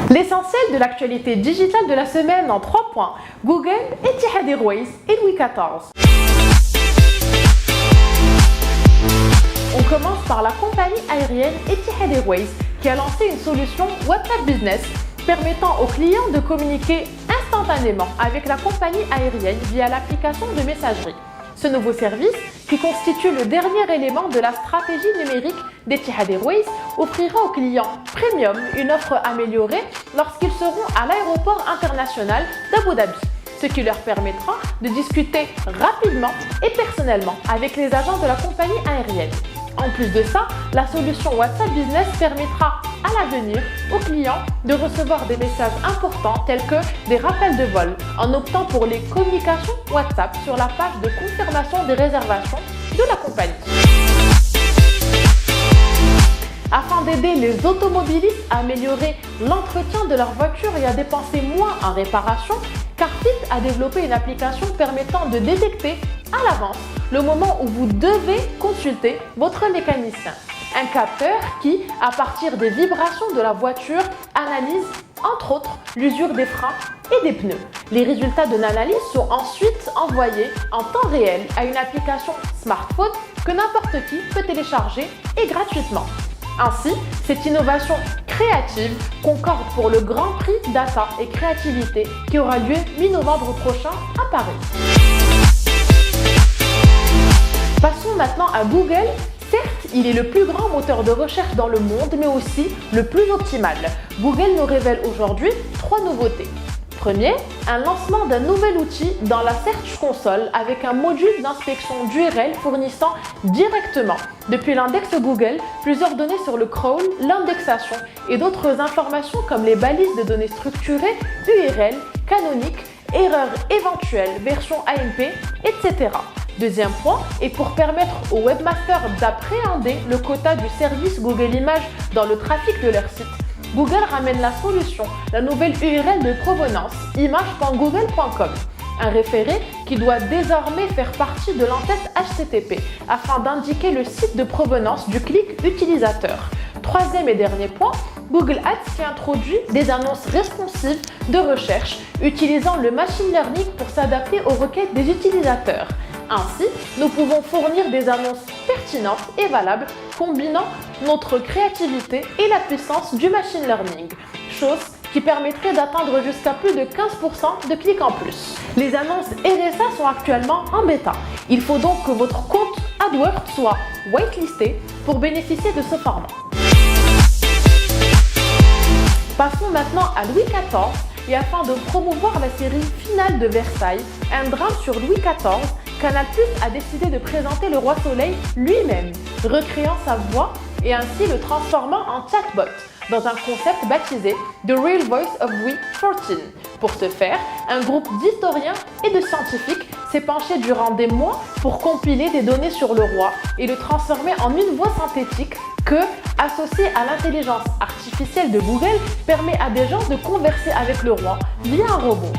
L'essentiel de l'actualité digitale de la semaine en 3 points. Google, Etihad Airways et Louis XIV. On commence par la compagnie aérienne Etihad Airways qui a lancé une solution WhatsApp Business permettant aux clients de communiquer instantanément avec la compagnie aérienne via l'application de messagerie. Ce nouveau service, qui constitue le dernier élément de la stratégie numérique d'Etihad Airways, offrira aux clients premium une offre améliorée lorsqu'ils seront à l'aéroport international d'Abu Dhabi, ce qui leur permettra de discuter rapidement et personnellement avec les agents de la compagnie aérienne. En plus de ça, la solution WhatsApp Business permettra à l'avenir aux clients de recevoir des messages importants tels que des rappels de vol en optant pour les communications WhatsApp sur la page de confirmation des réservations de la compagnie. Afin d'aider les automobilistes à améliorer l'entretien de leur voiture et à dépenser moins en réparation, Carfit a développé une application permettant de détecter à l'avance le moment où vous devez consulter votre mécanicien. Un capteur qui, à partir des vibrations de la voiture, analyse entre autres l'usure des freins et des pneus. Les résultats de l'analyse sont ensuite envoyés en temps réel à une application smartphone que n'importe qui peut télécharger et gratuitement. Ainsi, cette innovation créative concorde pour le Grand Prix Data et Créativité qui aura lieu mi-novembre prochain à Paris. Passons maintenant à Google. Certes, il est le plus grand moteur de recherche dans le monde, mais aussi le plus optimal. Google nous révèle aujourd'hui 3 nouveautés. Premier, un lancement d'un nouvel outil dans la Search Console avec un module d'inspection d'URL fournissant directement, depuis l'index Google, plusieurs données sur le crawl, l'indexation et d'autres informations comme les balises de données structurées, URL, canoniques, erreurs éventuelles, version AMP, etc. Deuxième point, et pour permettre aux webmasters d'appréhender le quota du service Google Images dans le trafic de leur site, Google ramène la solution, la nouvelle URL de provenance, image.google.com, un référé qui doit désormais faire partie de l'entête HTTP afin d'indiquer le site de provenance du clic utilisateur. Troisième et dernier point, Google Ads qui introduit des annonces responsives de recherche utilisant le machine learning pour s'adapter aux requêtes des utilisateurs. Ainsi, nous pouvons fournir des annonces pertinentes et valables combinant notre créativité et la puissance du machine learning, chose qui permettrait d'atteindre jusqu'à plus de 15% de clics en plus. Les annonces RSA sont actuellement en bêta. Il faut donc que votre compte AdWords soit whitelisté pour bénéficier de ce format. Passons maintenant à Louis XIV et afin de promouvoir la série finale de Versailles, un drame sur Louis XIV, Canal+ a décidé de présenter le roi Soleil lui-même, recréant sa voix et ainsi le transformant en chatbot dans un concept baptisé The Real Voice of Louis XIV. Pour ce faire, un groupe d'historiens et de scientifiques s'est penché durant des mois pour compiler des données sur le roi et le transformer en une voix synthétique que, associée à l'intelligence artificielle de Google, permet à des gens de converser avec le roi via un robot.